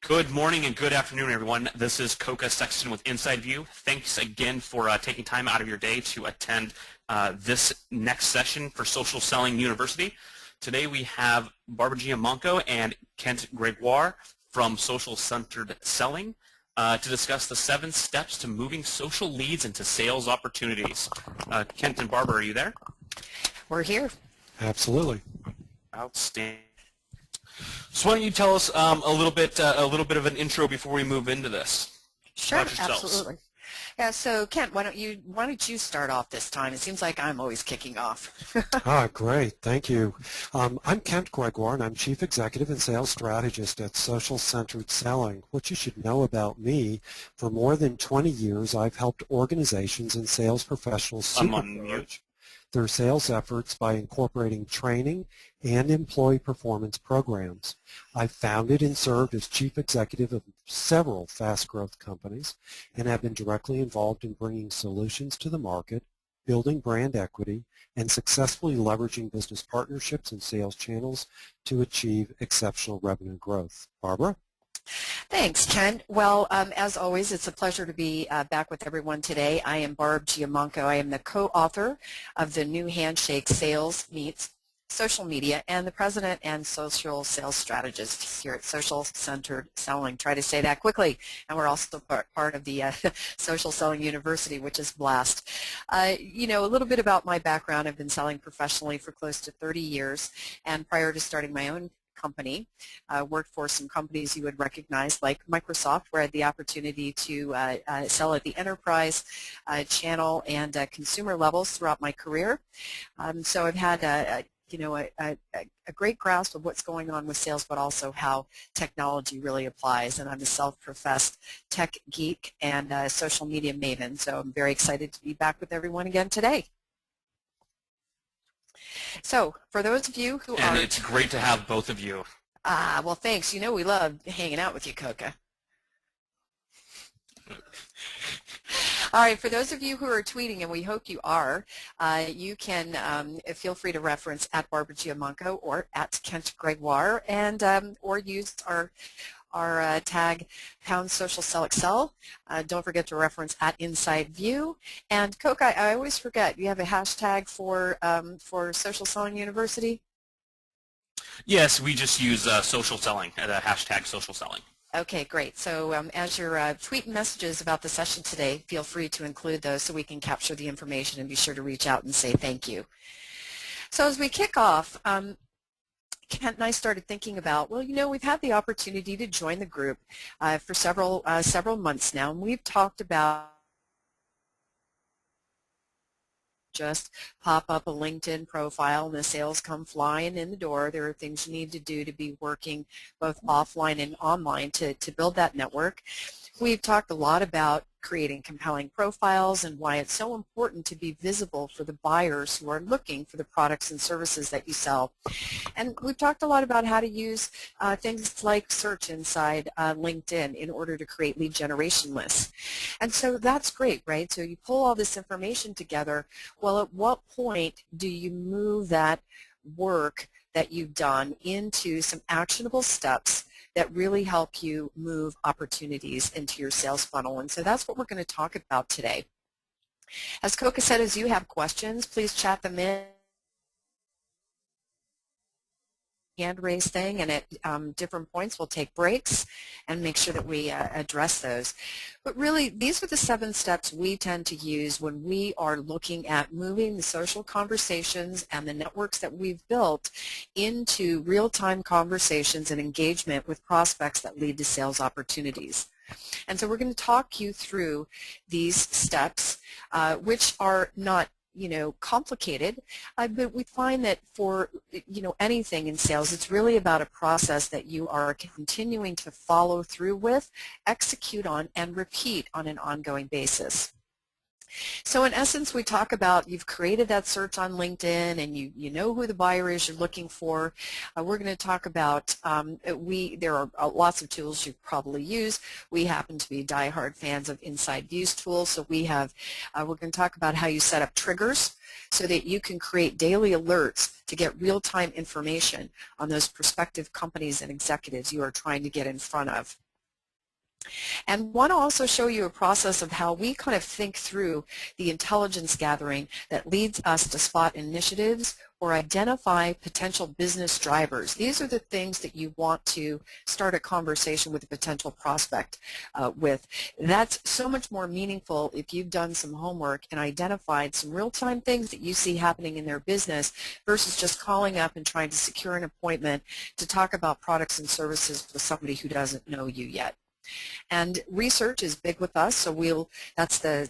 Good morning and good afternoon, everyone. This is Coca Sexton with InsideView. Thanks again for taking time out of your day to attend this next session for Social Selling University. Today we have Barbara Giamonco and Kent Gregoire from Social Centered Selling to discuss the 7 steps to moving social leads into sales opportunities. Kent and Barbara, are you there? We're here. Absolutely. Outstanding. So why don't you tell us a little bit of an intro before we move into this? Sure, About yourselves. absolutely. Yeah, so Kent, why don't you start off this time? It seems like I'm always kicking off. Great. Thank you. I'm Kent Gregoire, and I'm Chief Executive and Sales Strategist at Social Centered Selling. What you should know about me, for more than 20 years, I've helped organizations and sales professionals supercharge their sales efforts by incorporating training and employee performance programs. I've founded and served as chief executive of several fast-growth companies and have been directly involved in bringing solutions to the market, building brand equity, and successfully leveraging business partnerships and sales channels to achieve exceptional revenue growth. Barbara? Thanks, Ken. Well, as always, it's a pleasure to be back with everyone today. I am Barb Giamonco. I am the co-author of the new Handshake Sales Meets Social Media and the president and social sales strategist here at Social Centered Selling. Try to say that quickly. And we're also part of the Social Selling University, which is blast. You know, a little bit about my background. I've been selling professionally for close to 30 years, and prior to starting my own company, worked for some companies you would recognize like Microsoft, where I had the opportunity to sell at the enterprise channel and consumer levels throughout my career. So I've had a great grasp of what's going on with sales, but also how technology really applies. And I'm a self-professed tech geek and social media maven, so I'm very excited to be back with everyone again today. So, for those of you who And it's great to have both of you. Well, thanks. You know we love hanging out with you, Coca. All right, for those of you who are tweeting, and we hope you are, you can feel free to reference at Barbara Giamonco or at Kent Gregoire, and or use our tag #SocialSellExcel. Don't forget to reference at InsideView. And Coca, I always forget, you have a hashtag for Social Selling University? Yes, we just use social selling, the hashtag social selling. Okay, great. So as you're tweeting messages about the session today, feel free to include those so we can capture the information and be sure to reach out and say thank you. So as we kick off, Kent and I started thinking about, well, you know, we've had the opportunity to join the group for several months now, and we've talked about just pop up a LinkedIn profile and the sales come flying in the door. There are things you need to do to be working both offline and online to build that network. We've talked a lot about creating compelling profiles and why it's so important to be visible for the buyers who are looking for the products and services that you sell. And we've talked a lot about how to use things like search inside LinkedIn in order to create lead generation lists. And so that's great, right? So you pull all this information together. Well, at what point do you move that work that you've done into some actionable steps that really help you move opportunities into your sales funnel? And so that's what we're going to talk about today. As Coca said, as you have questions, please chat them in. Hand raise thing, and at different points we'll take breaks and make sure that we address those. But really, these are the 7 steps we tend to use when we are looking at moving the social conversations and the networks that we've built into real-time conversations and engagement with prospects that lead to sales opportunities. And so we're going to talk you through these steps, which are not complicated, but we find that for anything in sales, it's really about a process that you are continuing to follow through with, execute on, and repeat on an ongoing basis. So in essence, we talk about you've created that search on LinkedIn and you know who the buyer is you're looking for. We're going to talk about, there are lots of tools you probably use. We happen to be diehard fans of InsideView's tools, so we're going to talk about how you set up triggers so that you can create daily alerts to get real-time information on those prospective companies and executives you are trying to get in front of. And want to also show you a process of how we kind of think through the intelligence gathering that leads us to spot initiatives or identify potential business drivers. These are the things that you want to start a conversation with a potential prospect with. That's so much more meaningful if you've done some homework and identified some real-time things that you see happening in their business versus just calling up and trying to secure an appointment to talk about products and services with somebody who doesn't know you yet. And research is big with us, so that's the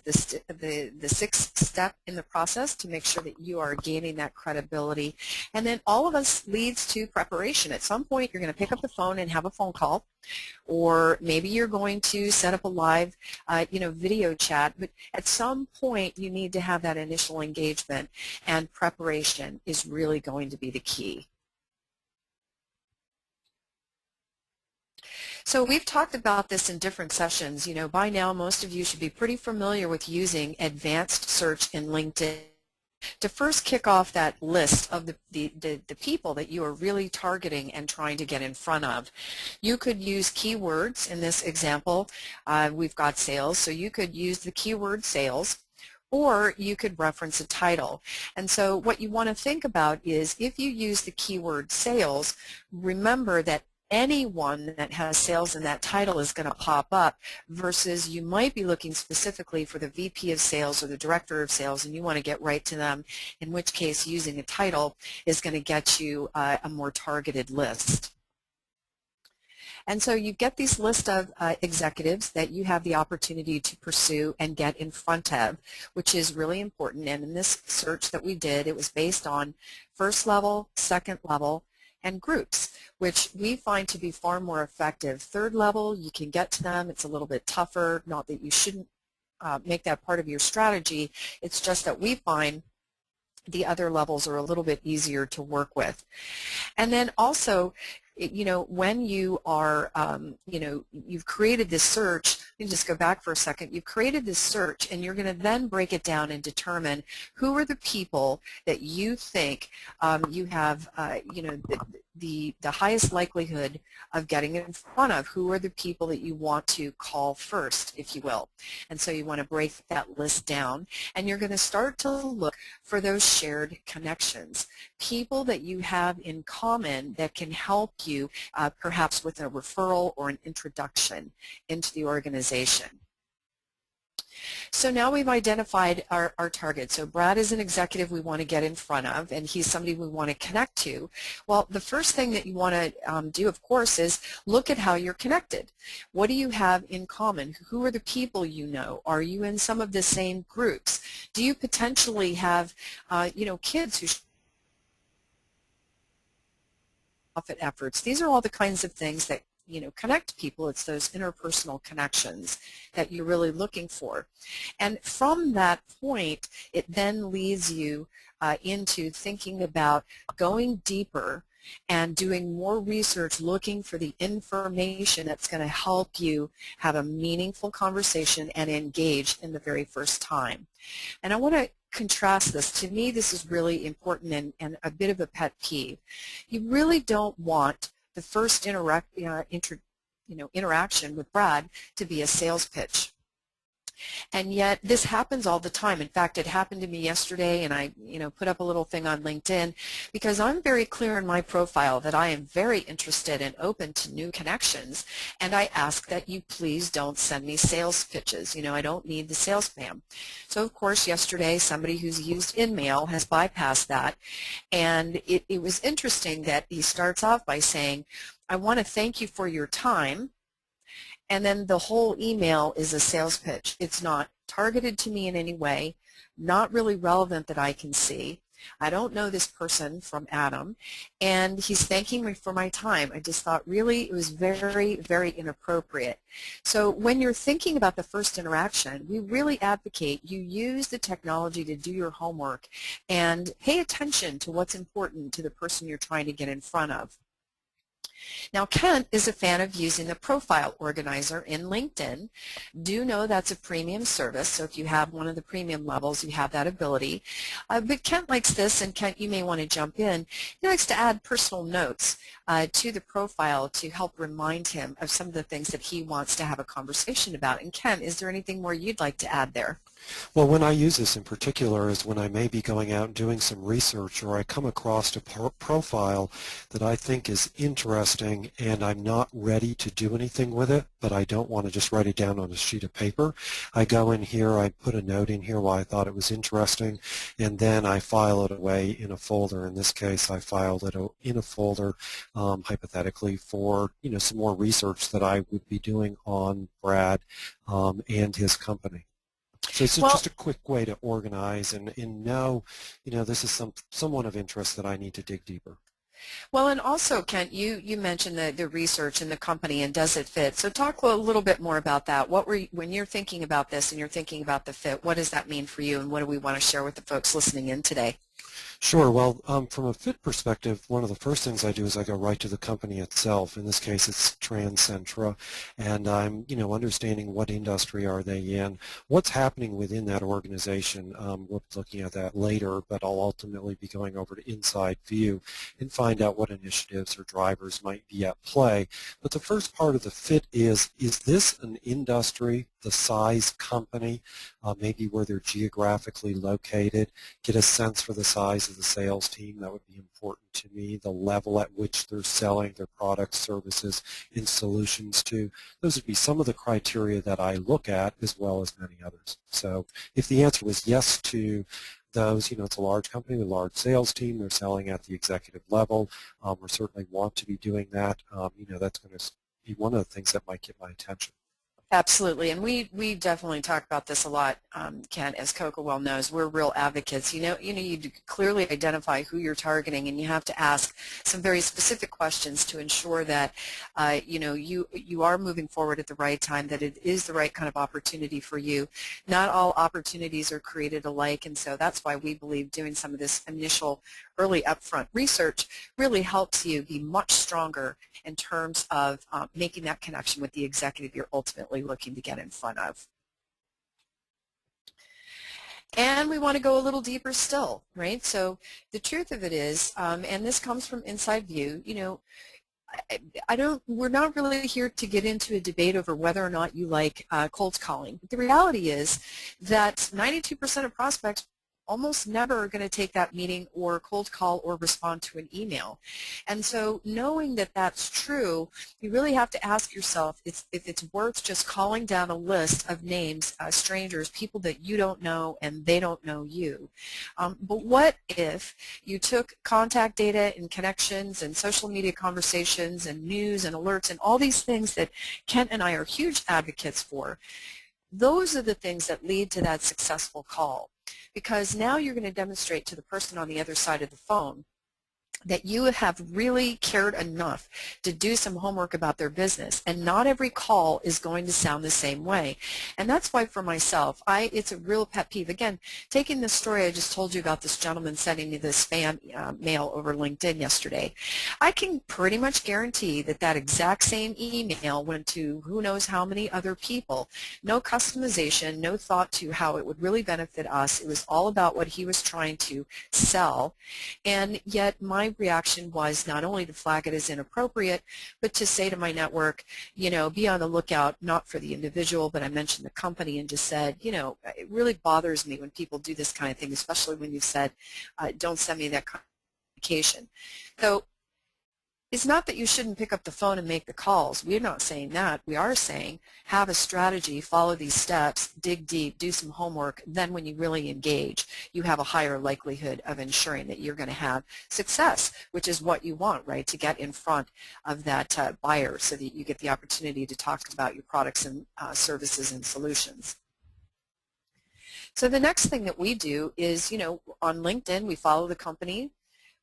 sixth step in the process to make sure that you are gaining that credibility. And then all of us leads to preparation. At some point you're going to pick up the phone and have a phone call, or maybe you're going to set up a live video chat, but at some point you need to have that initial engagement, and preparation is really going to be the key. So we've talked about this in different sessions. By now most of you should be pretty familiar with using advanced search in LinkedIn to first kick off that list of the people that you are really targeting and trying to get in front of. You could use keywords. In this example, we've got sales, so you could use the keyword sales, or you could reference a title. And so what you want to think about is, if you use the keyword sales, remember that anyone that has sales in that title is going to pop up, versus you might be looking specifically for the VP of sales or the director of sales and you want to get right to them, in which case using a title is going to get you a more targeted list. And so you get these list of executives that you have the opportunity to pursue and get in front of, which is really important. And in this search that we did, it was based on first level, second level, and groups, which we find to be far more effective. Third level, you can get to them. It's a little bit tougher. Not that you shouldn't make that part of your strategy. It's just that we find the other levels are a little bit easier to work with. And then also, when you are, you've created this search, let me just go back for a second, you've created this search and you're going to then break it down and determine who are the people that you think you have, the highest likelihood of getting in front of. Who are the people that you want to call first, if you will. And so you want to break that list down, and you're going to start to look for those shared connections, people that you have in common that can help you perhaps with a referral or an introduction into the organization. So now we've identified our target. So Brad is an executive we want to get in front of, and he's somebody we want to connect to. Well, the first thing that you want to do, of course, is look at how you're connected. What do you have in common? Who are the people you know? Are you in some of the same groups? Do you potentially have, kids who profit efforts? These are all the kinds of things that connect people. It's those interpersonal connections that you're really looking for. And from that point, it then leads you into thinking about going deeper and doing more research, looking for the information that's going to help you have a meaningful conversation and engage in the very first time. And I want to contrast this. To me, this is really important and a bit of a pet peeve. You really don't want the first interaction with Brad to be a sales pitch. And yet this happens all the time. In fact, it happened to me yesterday, and I put up a little thing on LinkedIn because I'm very clear in my profile that I am very interested and open to new connections, and I ask that you please don't send me sales pitches. I don't need the sales spam. So of course yesterday somebody who's used InMail has bypassed that, and it was interesting that he starts off by saying, I want to thank you for your time. And then the whole email is a sales pitch. It's not targeted to me in any way, not really relevant that I can see. I don't know this person from Adam, and he's thanking me for my time. I just thought really it was very, very inappropriate. So when you're thinking about the first interaction, we really advocate you use the technology to do your homework and pay attention to what's important to the person you're trying to get in front of. Now, Kent is a fan of using the profile organizer in LinkedIn. Do know that's a premium service, so if you have one of the premium levels, you have that ability. But Kent likes this, and Kent, you may want to jump in. He likes to add personal notes to the profile to help remind him of some of the things that he wants to have a conversation about. And Kent, is there anything more you'd like to add there? Well, when I use this in particular is when I may be going out and doing some research, or I come across a profile that I think is interesting and I'm not ready to do anything with it, but I don't want to just write it down on a sheet of paper. I go in here, I put a note in here why I thought it was interesting, and then I file it away in a folder. In this case, I filed it in a folder, hypothetically, for some more research that I would be doing on Brad and his company. So it's just a quick way to organize and know, this is someone of interest that I need to dig deeper. Well, and also, Kent, you mentioned the research and the company and does it fit. So talk a little bit more about that. When you're thinking about this and you're thinking about the fit, what does that mean for you, and what do we want to share with the folks listening in today? Sure. Well, from a fit perspective, one of the first things I do is I go right to the company itself. In this case, it's Transcentra, and I'm, understanding what industry are they in, what's happening within that organization. We'll be looking at that later, but I'll ultimately be going over to InsideView and find out what initiatives or drivers might be at play. But the first part of the fit is this an industry, the size company, maybe where they're geographically located, get a sense for the size of the sales team. That would be important to me, the level at which they're selling their products, services, and solutions to. Those would be some of the criteria that I look at, as well as many others. So if the answer was yes to those, it's a large company with a large sales team, they're selling at the executive level, we certainly want to be doing that. That's going to be one of the things that might get my attention. Absolutely, and we definitely talk about this a lot, Ken, as Coca well knows. We're real advocates. You clearly identify who you're targeting, and you have to ask some very specific questions to ensure that you are moving forward at the right time, that it is the right kind of opportunity for you. Not all opportunities are created alike, and so that's why we believe doing some of this initial early upfront research really helps you be much stronger in terms of making that connection with the executive you're ultimately looking to get in front of. And we want to go a little deeper still, right? So the truth of it is, and this comes from InsideView, we're not really here to get into a debate over whether or not you like cold calling. But the reality is that 92% of prospects almost never are going to take that meeting or cold call or respond to an email. And so knowing that that's true, you really have to ask yourself if it's worth just calling down a list of names, strangers, people that you don't know and they don't know you. But what if you took contact data and connections and social media conversations and news and alerts and all these things that Kent and I are huge advocates for? Those are the things that lead to that successful call. Because now you're going to demonstrate to the person on the other side of the phone that you have really cared enough to do some homework about their business, and not every call is going to sound the same way. And that's why for myself, it's a real pet peeve. Again, taking the story I just told you about this gentleman sending me this spam mail over LinkedIn yesterday, I can pretty much guarantee that that exact same email went to who knows how many other people. No customization, no thought to how it would really benefit us. It was all about what he was trying to sell, and yet my reaction was not only to flag it as inappropriate, but to say to my network, be on the lookout not for the individual, but I mentioned the company and just said, it really bothers me when people do this kind of thing, especially when you said, don't send me that communication. So it's not that you shouldn't pick up the phone and make the calls. We're not saying that. We are saying have a strategy, follow these steps, dig deep, do some homework. Then when you really engage, you have a higher likelihood of ensuring that you're going to have success, which is what you want, right, to get in front of that buyer so that you get the opportunity to talk about your products and services and solutions. So the next thing that we do is, on LinkedIn, we follow the company.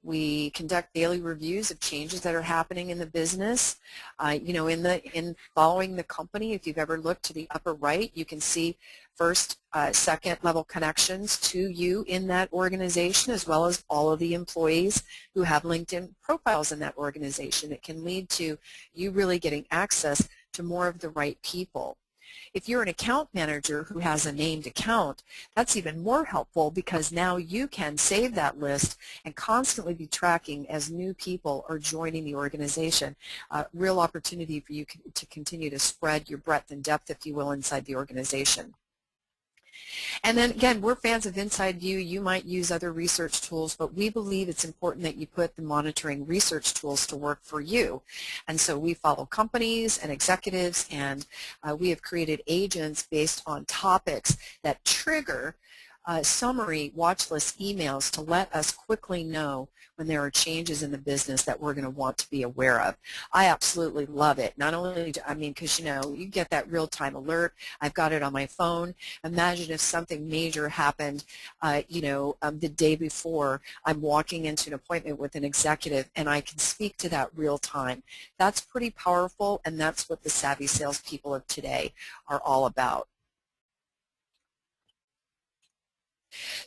We conduct daily reviews of changes that are happening in the business. In following the company, if you've ever looked to the upper right, you can see first, second level connections to you in that organization, as well as all of the employees who have LinkedIn profiles in that organization. It can lead to you really getting access to more of the right people. If you're an account manager who has a named account, that's even more helpful because now you can save that list and constantly be tracking as new people are joining the organization. Real opportunity for you to continue to spread your breadth and depth, if you will, inside the organization. And then again, we're fans of InsideView. You might use other research tools, but we believe it's important that you put the monitoring research tools to work for you. And so we follow companies and executives, and we have created agents based on topics that trigger summary watch list emails to let us quickly know when there are changes in the business that we're going to want to be aware of. I absolutely love it. Not only, because you get that real-time alert. I've got it on my phone. Imagine if something major happened, the day before I'm walking into an appointment with an executive and I can speak to that real time. That's pretty powerful, and that's what the savvy salespeople of today are all about.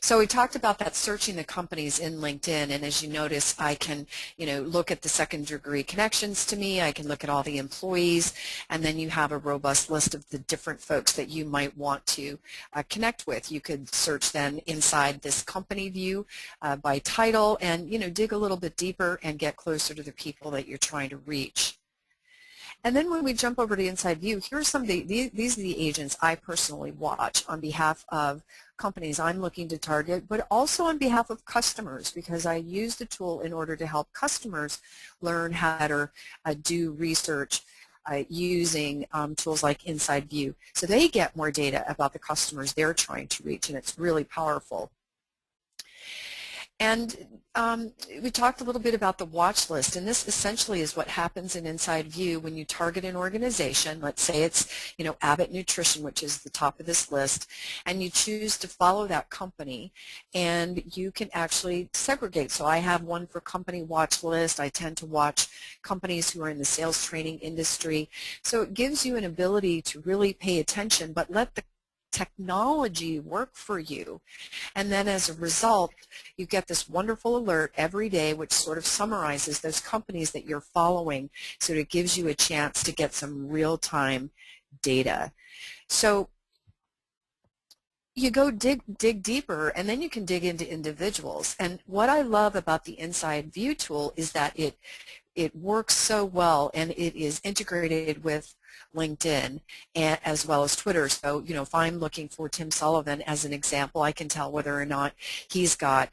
So we talked about that searching the companies in LinkedIn, and as you notice, I can, look at the second-degree connections to me. I can look at all the employees, and then you have a robust list of the different folks that you might want to connect with. You could search then inside this company view by title, and dig a little bit deeper and get closer to the people that you're trying to reach. And then when we jump over to InsideView, here's some of these are the agents I personally watch on behalf of companies I'm looking to target, but also on behalf of customers, because I use the tool in order to help customers learn how to do research using tools like InsideView. So they get more data about the customers they're trying to reach, and it's really powerful. And we talked a little bit about the watch list, and this essentially is what happens in InsideView when you target an organization. Let's say it's Abbott Nutrition, which is the top of this list, and you choose to follow that company, and you can actually segregate. So I have one for company watch list. I tend to watch companies who are in the sales training industry. So it gives you an ability to really pay attention, but let the technology work for you. And then as a result, you get this wonderful alert every day which sort of summarizes those companies that you're following, so it gives you a chance to get some real-time data. So you go dig deeper, and then you can dig into individuals. And what I love about the InsideView tool is that it works so well, and it is integrated with LinkedIn and as well as Twitter. So, if I'm looking for Tim Sullivan as an example, I can tell whether or not he's got,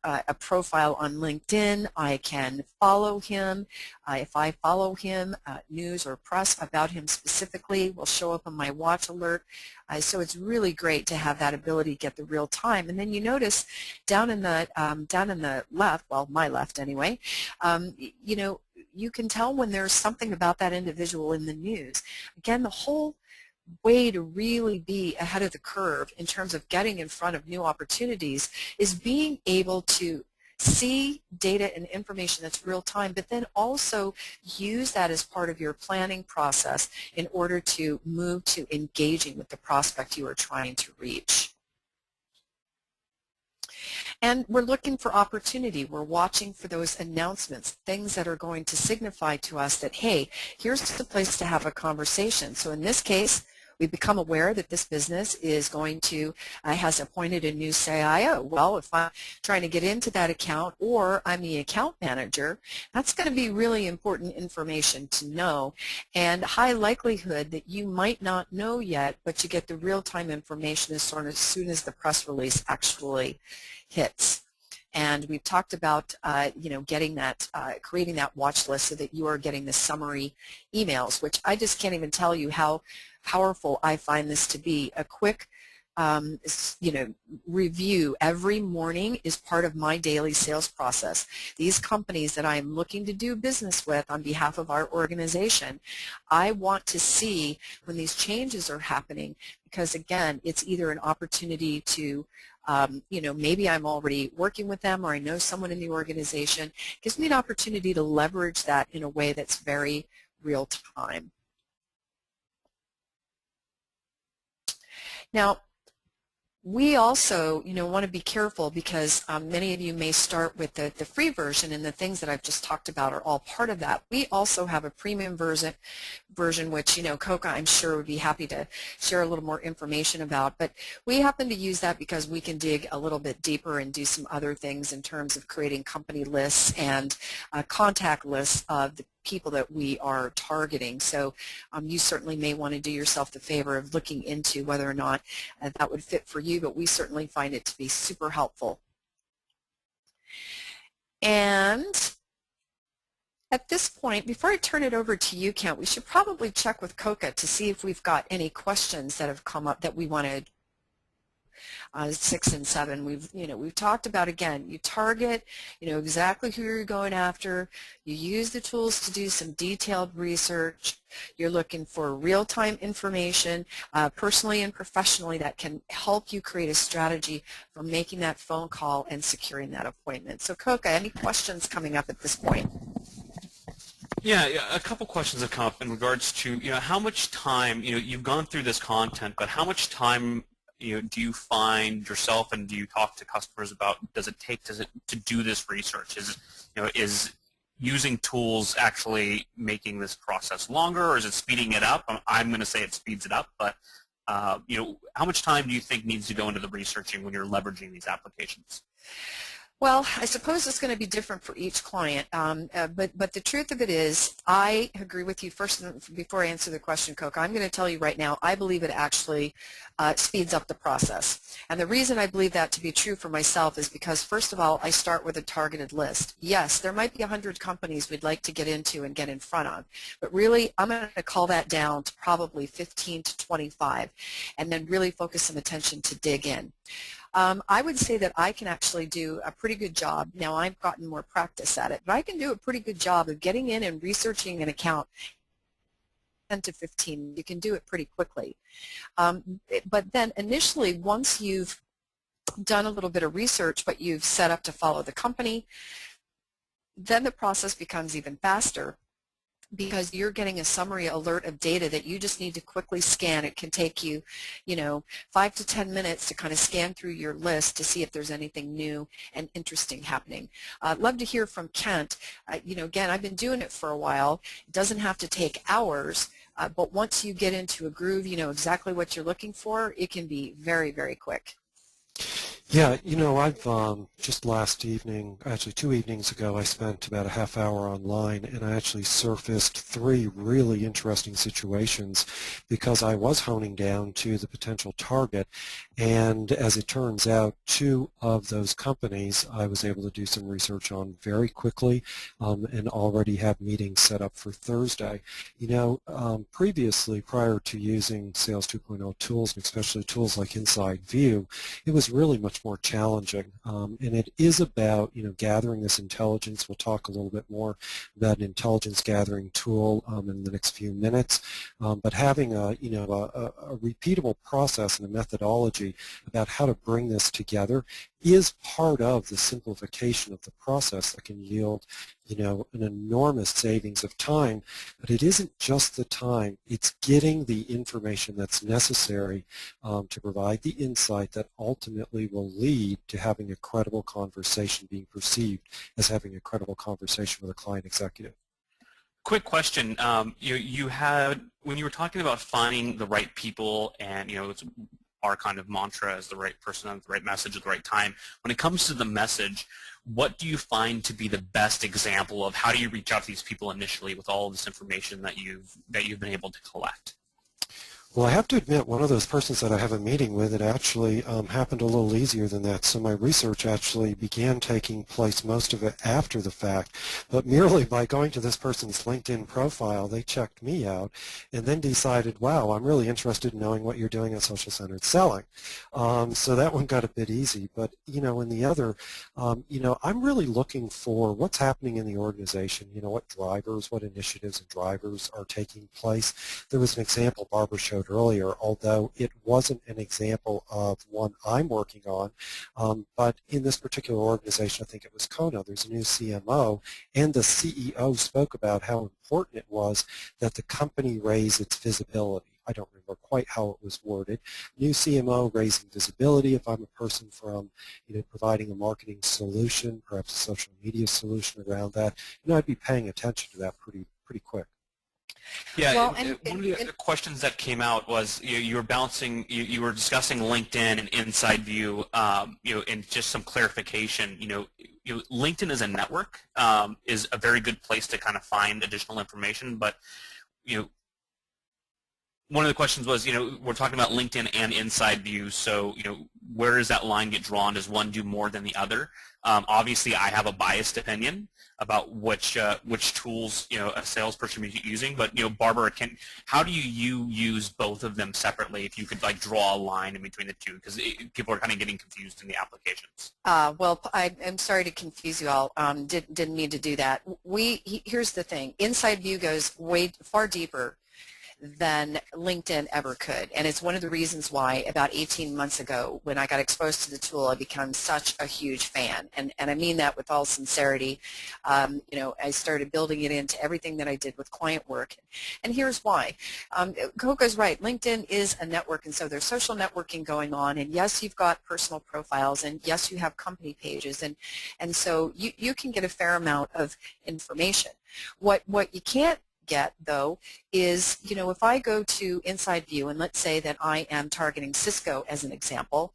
a profile on LinkedIn. I can follow him. If I follow him, news or press about him specifically will show up on my watch alert. So it's really great to have that ability to get the real time. And then you notice down in the left, well, my left anyway, you can tell when there's something about that individual in the news. Again, the whole way to really be ahead of the curve in terms of getting in front of new opportunities is being able to see data and information that's real time, but then also use that as part of your planning process in order to move to engaging with the prospect you are trying to reach. And we're looking for opportunity. We're watching for those announcements, things that are going to signify to us that, hey, here's the place to have a conversation. So in this case, we become aware that this business is going to, has appointed a new CIO. Well, if I'm trying to get into that account or I'm the account manager, that's going to be really important information to know, and high likelihood that you might not know yet, but you get the real-time information as soon as the press release actually hits. And we've talked about, getting that, creating that watch list so that you are getting the summary emails, which I just can't even tell you how powerful I find this to be. A quick, review every morning is part of my daily sales process. These companies that I am looking to do business with on behalf of our organization, I want to see when these changes are happening, because again, it's either an opportunity to maybe I'm already working with them or I know someone in the organization. It gives me an opportunity to leverage that in a way that's very real time. Now, we also, want to be careful because many of you may start with the free version, and the things that I've just talked about are all part of that. We also have a premium version which, Coca, I'm sure, would be happy to share a little more information about. But we happen to use that because we can dig a little bit deeper and do some other things in terms of creating company lists and contact lists of the people that we are targeting. So you certainly may want to do yourself the favor of looking into whether or not that would fit for you, but we certainly find it to be super helpful. And at this point, before I turn it over to you, Kent, we should probably check with Coca to see if we've got any questions that have come up that we want to 6 and 7. We've talked about, again, you target, exactly who you're going after. You use the tools to do some detailed research. You're looking for real-time information, personally and professionally, that can help you create a strategy for making that phone call and securing that appointment. So, Coca, any questions coming up at this point? Yeah, a couple questions have come up in regards to, how much time, you've gone through this content, but how much time do you find yourself, and do you talk to customers about, does it take to do this research? Is using tools actually making this process longer, or is it speeding it up? I'm going to say it speeds it up, but how much time do you think needs to go into the researching when you're leveraging these applications? Well, I suppose it's going to be different for each client, but the truth of it is, I agree with you. First, before I answer the question, Coca, I'm going to tell you right now, I believe it actually speeds up the process. And the reason I believe that to be true for myself is because, first of all, I start with a targeted list. Yes, there might be 100 companies we'd like to get into and get in front of, but really, I'm going to call that down to probably 15 to 25, and then really focus some attention to dig in. I would say that I can actually do a pretty good job. Now, I've gotten more practice at it, but I can do a pretty good job of getting in and researching an account 10 to 15. You can do it pretty quickly. But then initially, once you've done a little bit of research, but you've set up to follow the company, then the process becomes even faster, because you're getting a summary alert of data that you just need to quickly scan. It can take you, 5 to 10 minutes to kind of scan through your list to see if there's anything new and interesting happening. I'd love to hear from Kent. Again, I've been doing it for a while. It doesn't have to take hours, but once you get into a groove, you know exactly what you're looking for, it can be very, very quick. Yeah, I've just last evening, actually 2 evenings ago, I spent about a half hour online, and I actually surfaced 3 really interesting situations because I was honing down to the potential target, and as it turns out, 2 of those companies I was able to do some research on very quickly and already have meetings set up for Thursday. Previously, prior to using Sales 2.0 tools, and especially tools like InsideView, it was really much more challenging, and it is about gathering this intelligence. We'll talk a little bit more about an intelligence gathering tool in the next few minutes, but having a repeatable process and a methodology about how to bring this together is part of the simplification of the process that can yield an enormous savings of time. But it isn't just the time, it's getting the information that's necessary to provide the insight that ultimately will lead to having a credible conversation, being perceived as having a credible conversation with a client executive. Quick question. You had, when you were talking about finding the right people, and it's our kind of mantra is the right person on the right message at the right time. When it comes to the message, what do you find to be the best example of how do you reach out to these people initially with all of this information that you've been able to collect? Well, I have to admit, one of those persons that I have a meeting with, it actually happened a little easier than that. So my research actually began taking place, most of it after the fact. But merely by going to this person's LinkedIn profile, they checked me out and then decided, wow, I'm really interested in knowing what you're doing at social-centered selling. So that one got a bit easy. But, in the other, I'm really looking for what's happening in the organization, what drivers, what initiatives and drivers are taking place. There was an example Barbara showed showed earlier, although it wasn't an example of one I'm working on. But in this particular organization, I think it was Kona, there's a new CMO, and the CEO spoke about how important it was that the company raise its visibility. I don't remember quite how it was worded. New CMO raising visibility. If I'm a person from, providing a marketing solution, perhaps a social media solution around that, I'd be paying attention to that pretty quick. Yeah, Well, one of the other questions that came out was you were balancing, you were discussing LinkedIn and InsideView, and just some clarification. LinkedIn as a network is a very good place to kind of find additional information, but one of the questions was, we're talking about LinkedIn and InsideView, so, where does that line get drawn? Does one do more than the other? Obviously, I have a biased opinion about which tools, a salesperson is using, but, Barbara, how do you use both of them separately if you could, draw a line in between the two? Because people are kind of getting confused in the applications. Well, I'm sorry to confuse you all. Didn't mean to do that. Here's the thing. InsideView goes way far deeper than LinkedIn ever could. And it's one of the reasons why about 18 months ago when I got exposed to the tool, I became such a huge fan. And I mean that with all sincerity. I started building it into everything that I did with client work. And here's why. Coco's right. LinkedIn is a network, and so there's social networking going on. And yes, you've got personal profiles, and yes, you have company pages. And so you can get a fair amount of information. What you can't get, though, is, if I go to InsideView and let's say that I am targeting Cisco as an example,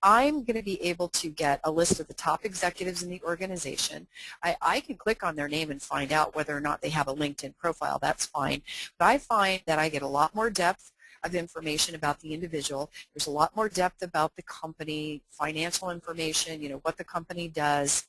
I'm going to be able to get a list of the top executives in the organization. I can click on their name and find out whether or not they have a LinkedIn profile. That's fine. But I find that I get a lot more depth of information about the individual. There's a lot more depth about the company, financial information, what the company does.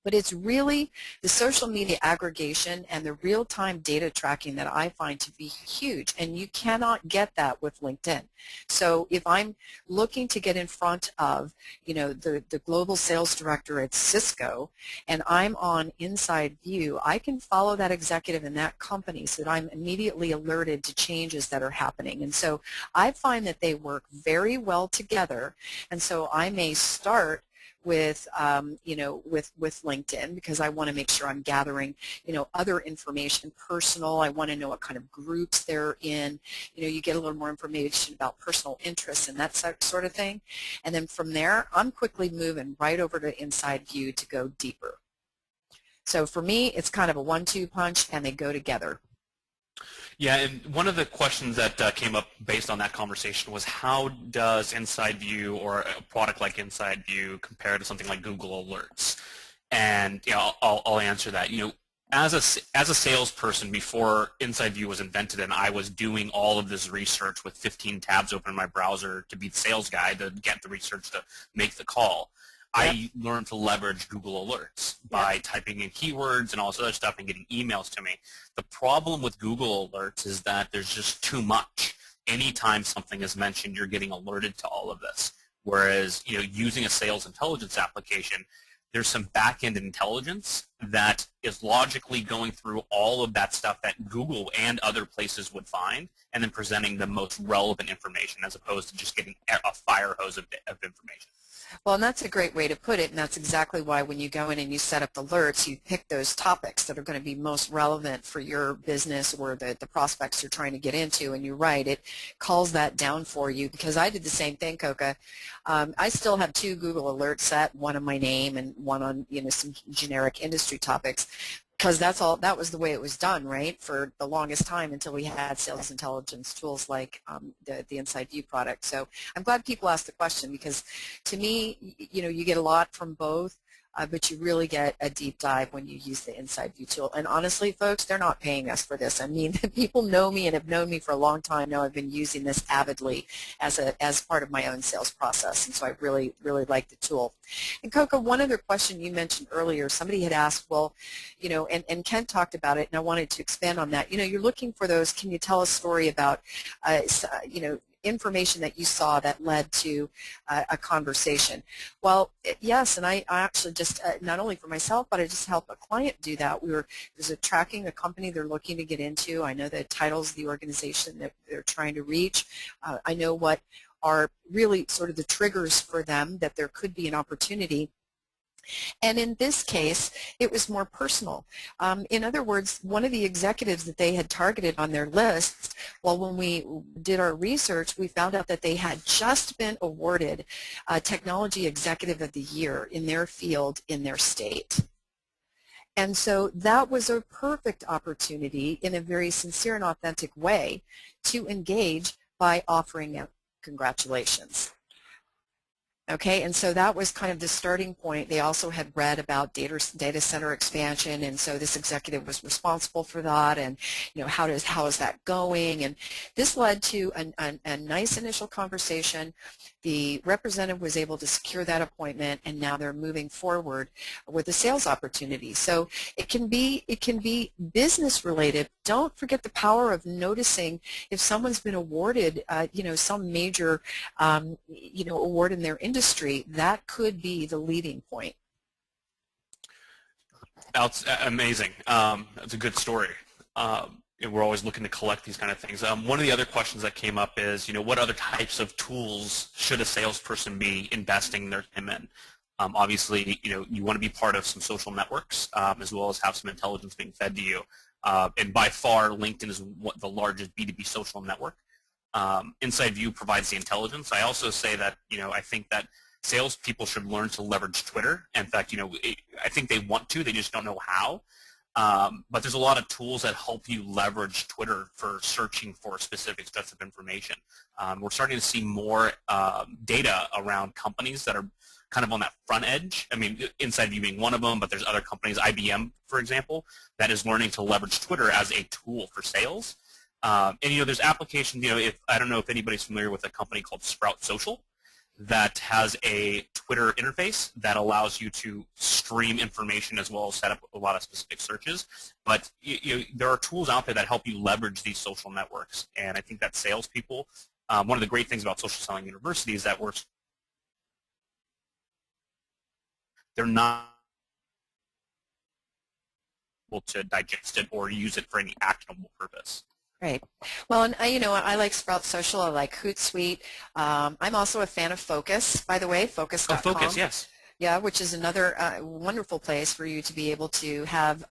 But it's really the social media aggregation and the real-time data tracking that I find to be huge, and you cannot get that with LinkedIn. So if I'm looking to get in front of, the global sales director at Cisco, and I'm on InsideView, I can follow that executive in that company so that I'm immediately alerted to changes that are happening. And so I find that they work very well together, and so I may start with with LinkedIn because I want to make sure I'm gathering other information, personal. I want to know what kind of groups they're in. You get a little more information about personal interests and that sort of thing, and then from there I'm quickly moving right over to InsideView to go deeper. So for me, it's kind of a 1-2 punch, and they go together. Yeah, and one of the questions that came up based on that conversation was, how does InsideView or a product like InsideView compare to something like Google Alerts? And I'll answer that. As a salesperson before InsideView was invented, and I was doing all of this research with 15 tabs open in my browser to be the sales guy to get the research to make the call. Yep. I learned to leverage Google Alerts by typing in keywords and all this other stuff and getting emails to me. The problem with Google Alerts is that there's just too much. Anytime something is mentioned, you're getting alerted to all of this. Whereas, using a sales intelligence application, there's some back-end intelligence that is logically going through all of that stuff that Google and other places would find, and then presenting the most relevant information as opposed to just getting a fire hose of information. Well, and that's a great way to put it, and that's exactly why when you go in and you set up alerts, you pick those topics that are going to be most relevant for your business or the prospects you're trying to get into, and you're right, it calls that down for you, because I did the same thing, Coca. I still have 2 Google alerts set, one on my name and one on some generic industry topics, because that was the way it was done, right, for the longest time until we had sales intelligence tools like the InsideView product. So I'm glad people asked the question, because to me, you get a lot from both, but you really get a deep dive when you use the InsideView tool. And honestly, folks, they're not paying us for this. I mean, people know me and have known me for a long time now. I've been using this avidly as part of my own sales process, and so I really, really like the tool. And Coco, one other question you mentioned earlier, somebody had asked, well, and Ken talked about it, and I wanted to expand on that. You're looking for those, can you tell a story about, information that you saw that led to a conversation. Well, yes, and I actually just, not only for myself, but I just helped a client do that. There's tracking a company they're looking to get into. I know the titles of the organization that they're trying to reach. I know what are really sort of the triggers for them that there could be an opportunity. And in this case, it was more personal. In other words, one of the executives that they had targeted on their list, well, when we did our research, we found out that they had just been awarded Technology Executive of the Year in their field in their state. And so that was a perfect opportunity in a very sincere and authentic way to engage by offering out congratulations. Okay, and so that was kind of the starting point. They also had read about data center expansion, and so this executive was responsible for that, and how is that going? And this led to a nice initial conversation. The representative was able to secure that appointment, and now they're moving forward with a sales opportunity. So it can be business related. Don't forget the power of noticing if someone's been awarded some major award in their industry. That could be the leading point. That's amazing. That's a good story. And we're always looking to collect these kind of things. One of the other questions that came up is, what other types of tools should a salesperson be investing their time in? Obviously, you want to be part of some social networks as well as have some intelligence being fed to you. And by far, LinkedIn is the largest B2B social network. InsideView provides the intelligence. I also say that, I think that salespeople should learn to leverage Twitter. In fact, I think they want to, they just don't know how. But there's a lot of tools that help you leverage Twitter for searching for specific sets of information. We're starting to see more data around companies that are kind of on that front edge. I mean, InsideView being one of them, but there's other companies, IBM, for example, that is learning to leverage Twitter as a tool for sales. And there's applications. I don't know if anybody's familiar with a company called Sprout Social that has a Twitter interface that allows you to stream information as well as set up a lot of specific searches. But there are tools out there that help you leverage these social networks, and I think that salespeople. One of the great things about Social Selling University is that they're not able to digest it or use it for any actionable purpose. Right. Well, and I like Sprout Social. I like Hootsuite. I'm also a fan of Focus, by the way, Focus.com. Oh, Focus, yes. Yeah, which is another wonderful place for you to be able to have,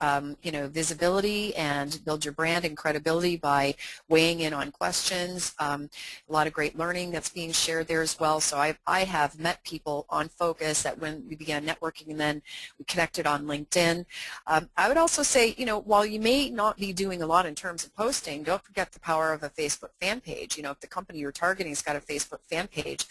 visibility and build your brand and credibility by weighing in on questions. A lot of great learning that's being shared there as well. So I have met people on Focus that when we began networking and then we connected on LinkedIn. I would also say, while you may not be doing a lot in terms of posting, don't forget the power of a Facebook fan page. If the company you're targeting has got a Facebook fan page,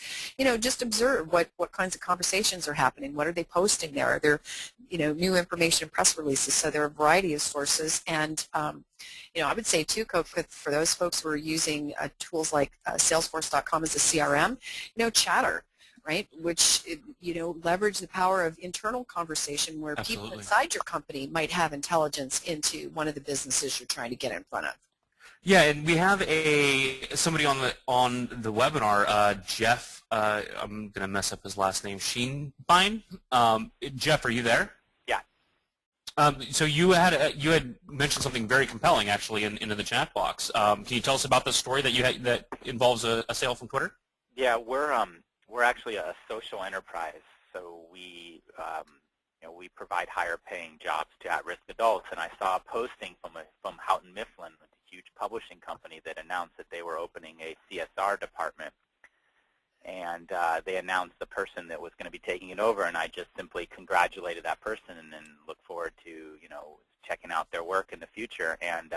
just observe what kinds of conversations are happening. What are they posting there? Are there, new information and press releases? So there are a variety of sources. And, I would say, too, Coke, for those folks who are using tools like Salesforce.com as a CRM, Chatter, right, which, leverage the power of internal conversation where Absolutely. People inside your company might have intelligence into one of the businesses you're trying to get in front of. Yeah, and we have somebody on the webinar, Jeff. I'm gonna mess up his last name. Sheenbein. Jeff, are you there? Yeah. So you had mentioned something very compelling actually in the chat box. Can you tell us about the story that involves a sale from Twitter? Yeah, we're actually a social enterprise, so we we provide higher paying jobs to at-risk adults. And I saw a posting from Houghton Mifflin, a huge publishing company, that announced that they were opening a CSR department. And they announced the person that was going to be taking it over, and I just simply congratulated that person and then look forward to, checking out their work in the future. And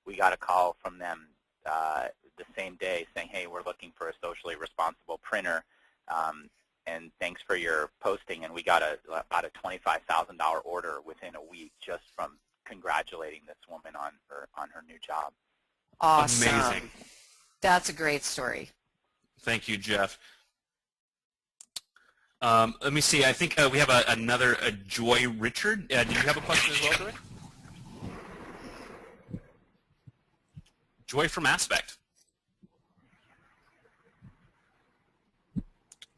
we got a call from them the same day saying, hey, we're looking for a socially responsible printer, and thanks for your posting. And we got about a $25,000 order within a week just from congratulating this woman on her new job. Awesome. Amazing. That's a great story. Thank you, Jeff. Let me see. I think we have another Joy Richard. Did you have a question as well, Joy? Joy from Aspect.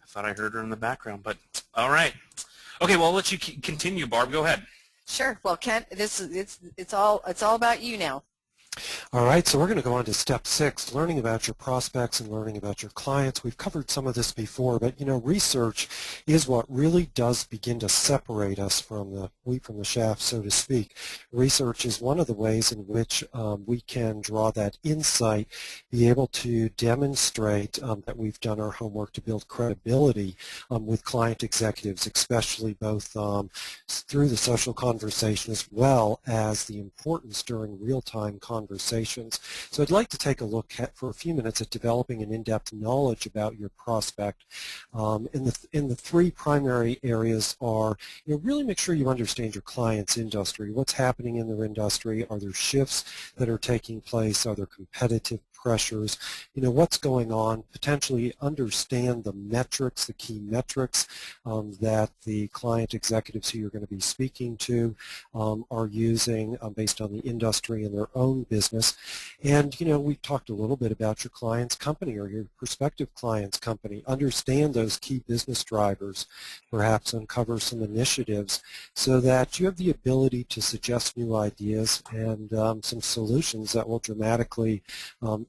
thought I heard her in the background, but all right. Okay, well, I'll let you continue, Barb. Go ahead. Sure. Well, Kent, it's all about you now. All right, so we're going to go on to step 6, learning about your prospects and learning about your clients. We've covered some of this before, but research is what really does begin to separate us from the wheat from the chaff, so to speak. Research is one of the ways in which we can draw that insight, be able to demonstrate that we've done our homework to build credibility with client executives, especially both through the social conversation as well as the importance during real-time conversations. So I'd like to take a look for a few minutes at developing an in-depth knowledge about your prospect. In the 3 primary areas are, really make sure you understand your client's industry. What's happening in their industry? Are there shifts that are taking place? Are there competitive pressures? What's going on? Potentially understand the metrics, the key metrics that the client executives who you're going to be speaking to are using based on the industry and their own business. And, we've talked a little bit about your client's company or your prospective client's company. Understand those key business drivers, perhaps uncover some initiatives so that you have the ability to suggest new ideas and some solutions that will dramatically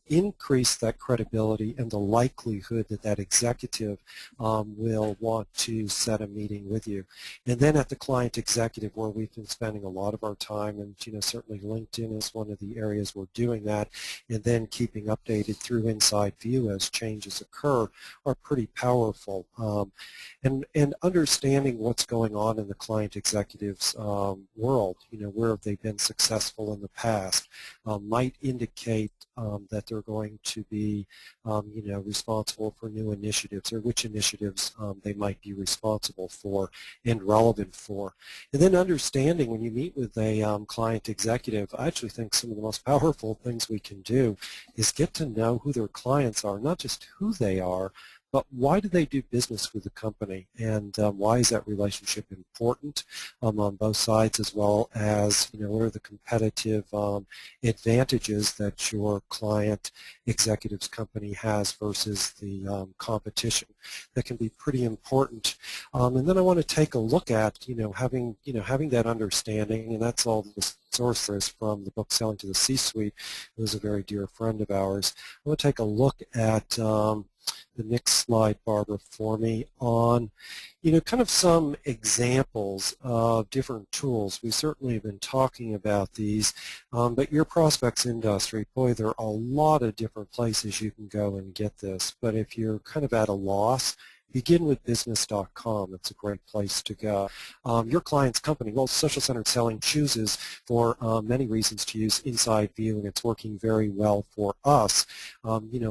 increase that credibility and the likelihood that that executive will want to set a meeting with you. And then at the client executive, where we've been spending a lot of our time, and certainly LinkedIn is one of the areas we're doing that, and then keeping updated through InsideView as changes occur are pretty powerful. And understanding what's going on in the client executive's world, where have they been successful in the past, might indicate that they're going to be, responsible for new initiatives or which initiatives they might be responsible for and relevant for. And then understanding when you meet with a client executive, I actually think some of the most powerful things we can do is get to know who their clients are, not just who they are, but why do they do business with the company, and why is that relationship important on both sides, as well as what are the competitive advantages that your client executive's company has versus the competition. That can be pretty important. And then I want to take a look at having that understanding, and that's all the source is from the book Selling to the C-Suite. It was a very dear friend of ours. I want to take a look at the next slide, Barbara, for me on, kind of some examples of different tools. We certainly have been talking about these, but your prospects industry, boy, there are a lot of different places you can go and get this. But if you're kind of at a loss, begin with business.com. It's a great place to go. Your client's company, well, Social-Centered Selling chooses for many reasons to use InsideView, and it's working very well for us.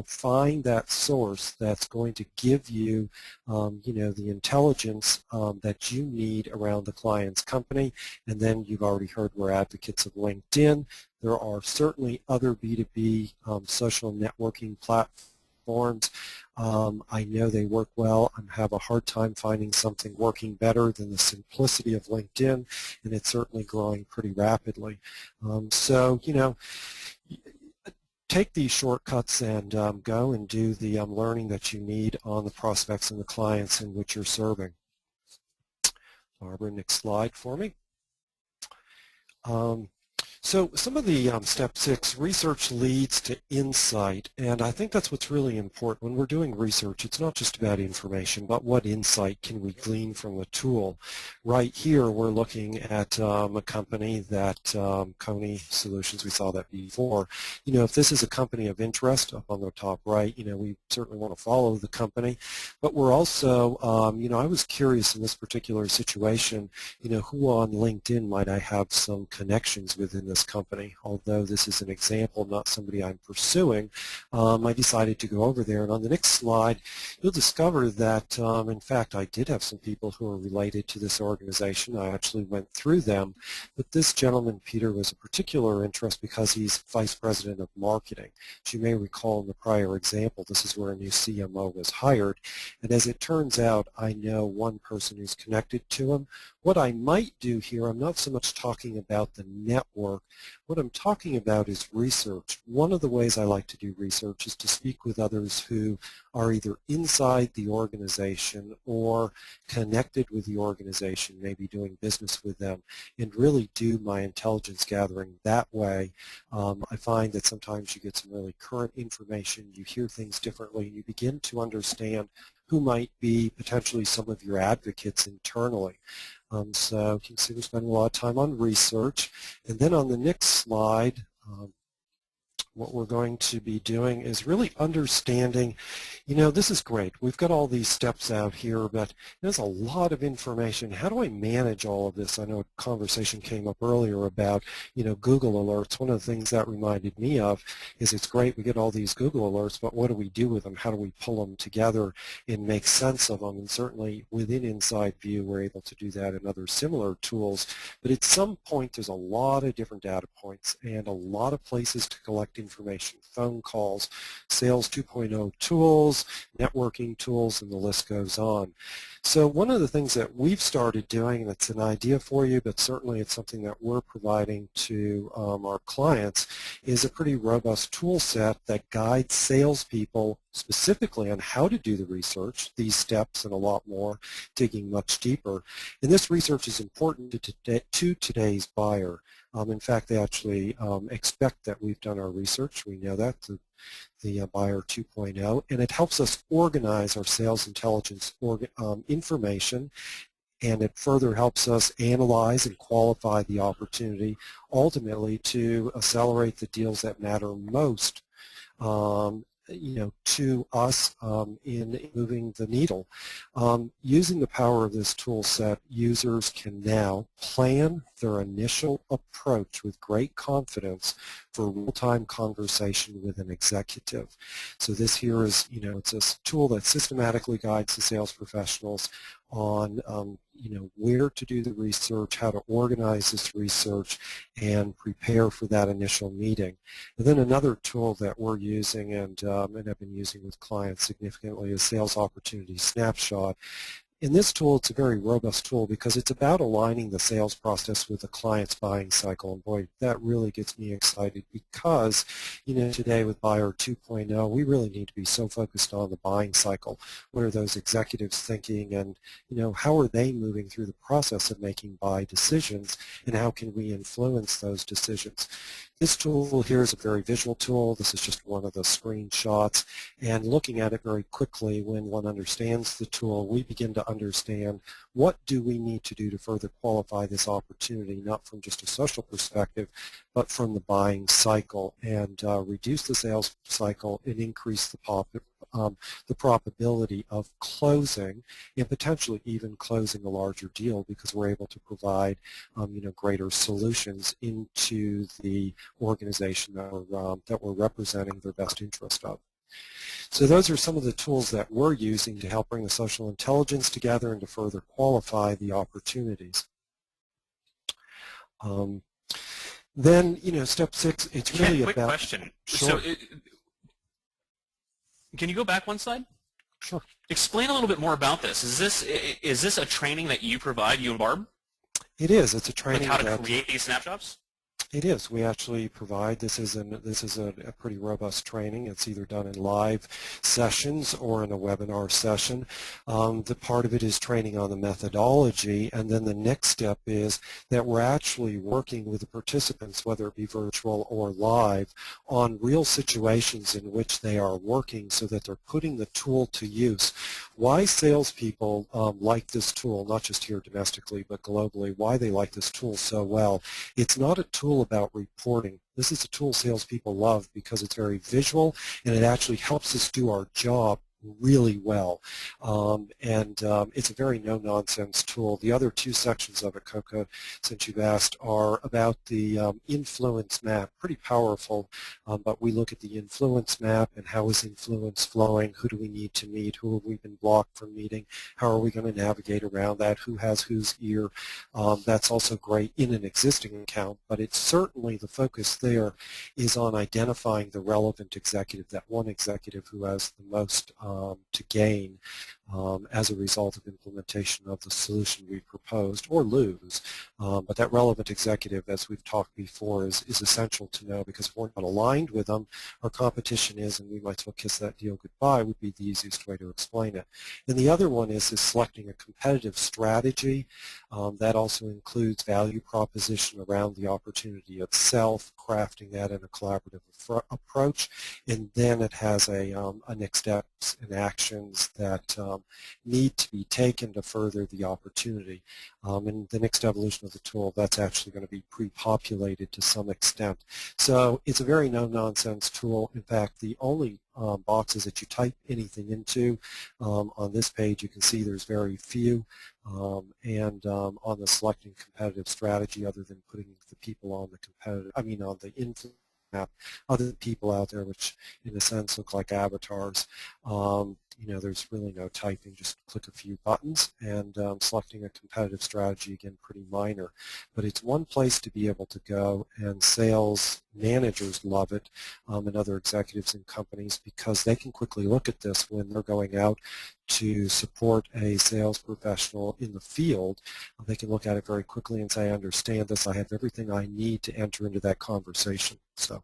Find that source that's going to give you, the intelligence that you need around the client's company. And then you've already heard we're advocates of LinkedIn. There are certainly other B2B social networking platforms. I know they work well. I have a hard time finding something working better than the simplicity of LinkedIn, and it's certainly growing pretty rapidly. So, take these shortcuts and go and do the learning that you need on the prospects and the clients in which you're serving. Barbara, next slide for me. So some of the step 6, research leads to insight, and I think that's what's really important. When we're doing research, it's not just about information, but what insight can we glean from the tool. Right here, we're looking at a company that, Coney Solutions, we saw that before. If this is a company of interest up on the top right, we certainly want to follow the company, but we're also, I was curious in this particular situation, who on LinkedIn might I have some connections with in this company. Although this is an example, not somebody I'm pursuing, I decided to go over there. And on the next slide, you'll discover that, in fact, I did have some people who are related to this organization. I actually went through them. But this gentleman, Peter, was a particular interest because he's Vice President of Marketing. As you may recall in the prior example, this is where a new CMO was hired. And as it turns out, I know one person who's connected to him. What I might do here, I'm not so much talking about the network work. What I'm talking about is research. One of the ways I like to do research is to speak with others who are either inside the organization or connected with the organization, maybe doing business with them, and really do my intelligence gathering that way. I find that sometimes you get some really current information, you hear things differently, and you begin to understand who might be potentially some of your advocates internally. So you can see we're spending a lot of time on research. And then on the next slide, what we're going to be doing is really understanding, this is great. We've got all these steps out here, but there's a lot of information. How do I manage all of this? I know a conversation came up earlier about, Google alerts. One of the things that reminded me of is it's great we get all these Google alerts, but what do we do with them? How do we pull them together and make sense of them? And certainly within InsideView, we're able to do that in other similar tools. But at some point, there's a lot of different data points and a lot of places to collect information, phone calls, Sales 2.0 tools, networking tools, and the list goes on. So one of the things that we've started doing, and it's an idea for you, but certainly it's something that we're providing to our clients, is a pretty robust tool set that guides salespeople specifically on how to do the research, these steps and a lot more, digging much deeper. And this research is important to today's buyer. In fact, they actually expect that we've done our research. We know that, the Buyer 2.0, and it helps us organize our sales intelligence information, and it further helps us analyze and qualify the opportunity, ultimately to accelerate the deals that matter most to us in moving the needle. Using the power of this tool set, users can now plan their initial approach with great confidence for real-time conversation with an executive. So this here is, it's a tool that systematically guides the sales professionals on where to do the research, how to organize this research, and prepare for that initial meeting. And then another tool that we're using and I've been using with clients significantly is Sales Opportunity Snapshot. In this tool, it's a very robust tool because it's about aligning the sales process with the client's buying cycle. And boy, that really gets me excited because, today with Buyer 2.0, we really need to be so focused on the buying cycle. What are those executives thinking, and, how are they moving through the process of making buy decisions, and how can we influence those decisions? This tool here is a very visual tool. This is just one of the screenshots. And looking at it very quickly, when one understands the tool, we begin to understand what do we need to do to further qualify this opportunity, not from just a social perspective, but from the buying cycle, and reduce the sales cycle and increase the probability of closing, and potentially even closing a larger deal, because we're able to provide greater solutions into the organization that we're representing their best interest of. So those are some of the tools that we're using to help bring the social intelligence together and to further qualify the opportunities. Then, step 6, it's really quick about... question. Sure. So can you go back one slide? Sure. Explain a little bit more about this. Is this a training that you provide, you and Barb? It is. It's a training. Like how to create these snapshots? It is. We actually provide, this is a pretty robust training. It's either done in live sessions or in a webinar session. The part of it is training on the methodology, and then the next step is that we're actually working with the participants, whether it be virtual or live, on real situations in which they are working so that they're putting the tool to use. Why salespeople like this tool, not just here domestically but globally, why they like this tool so well. It's not a tool about reporting. This is a tool salespeople love because it's very visual and it actually helps us do our job really well. It's a very no-nonsense tool. The other two sections of it, Coco, since you've asked, are about the influence map. Pretty powerful, but we look at the influence map and how is influence flowing, who do we need to meet, who have we been blocked from meeting, how are we going to navigate around that, who has whose ear. That's also great in an existing account, but it's certainly the focus there is on identifying the relevant executive, that one executive who has the most to gain as a result of implementation of the solution we proposed, or lose. But that relevant executive, as we've talked before, is essential to know, because if we're not aligned with them, our competition is, and we might as well kiss that deal goodbye, would be the easiest way to explain it. And the other one is selecting a competitive strategy. That also includes value proposition around the opportunity itself, crafting that in a collaborative approach, and then it has a next steps and actions that need to be taken to further the opportunity. And the next evolution of the tool, that's actually going to be pre-populated to some extent. So it's a very no-nonsense tool. In fact, the only boxes that you type anything into on this page, you can see there's very few. And on the selecting competitive strategy, other than putting the people on the on the influence map, other people out there, which in a sense look like avatars. There's really no typing, just click a few buttons, and selecting a competitive strategy, again, pretty minor. But it's one place to be able to go, and sales managers love it, and other executives in companies, because they can quickly look at this when they're going out to support a sales professional in the field. They can look at it very quickly and say, I understand this, I have everything I need to enter into that conversation. So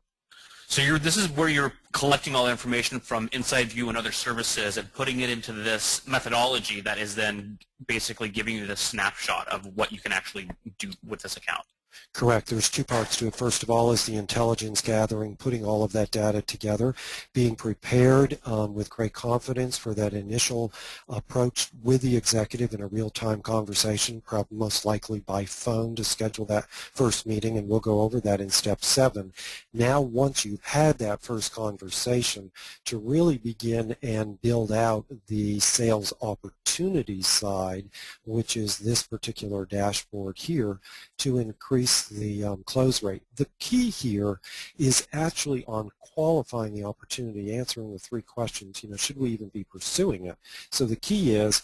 this is where you're collecting all the information from InsideView and other services and putting it into this methodology that is then basically giving you the snapshot of what you can actually do with this account. Correct. There's two parts to it. First of all is the intelligence gathering, putting all of that data together, being prepared with great confidence for that initial approach with the executive in a real-time conversation, probably most likely by phone, to schedule that first meeting, and we'll go over that in step 7. Now, once you've had that first conversation, to really begin and build out the sales opportunity side, which is this particular dashboard here, to increase the close rate. The key here is actually on qualifying the opportunity, answering the 3 questions, should we even be pursuing it? So the key is,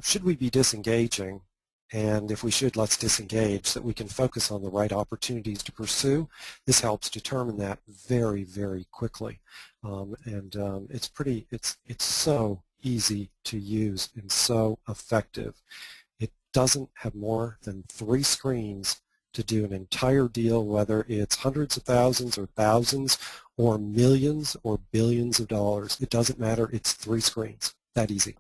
should we be disengaging? And if we should, let's disengage, so that we can focus on the right opportunities to pursue. This helps determine that very, very quickly. It's so easy to use and so effective. It doesn't have more than 3 screens to do an entire deal, whether it's hundreds of thousands or thousands or millions or billions of dollars. It doesn't matter. It's 3 screens. That easy.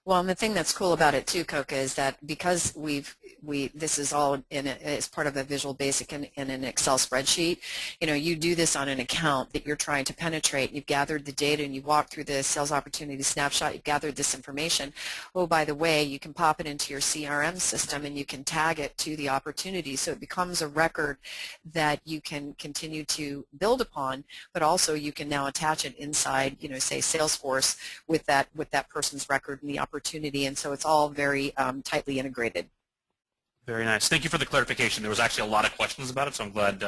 Well, and the thing that's cool about it too, Coca, is that because this is all as part of a Visual Basic in an Excel spreadsheet. You do this on an account that you're trying to penetrate. You've gathered the data, and you walk through the sales opportunity snapshot. You've gathered this information. Oh, by the way, you can pop it into your CRM system, and you can tag it to the opportunity, so it becomes a record that you can continue to build upon. But also, you can now attach it inside, say Salesforce, with that person's record and the opportunity, and so it's all very tightly integrated. Very nice. Thank you for the clarification. There was actually a lot of questions about it, so I'm glad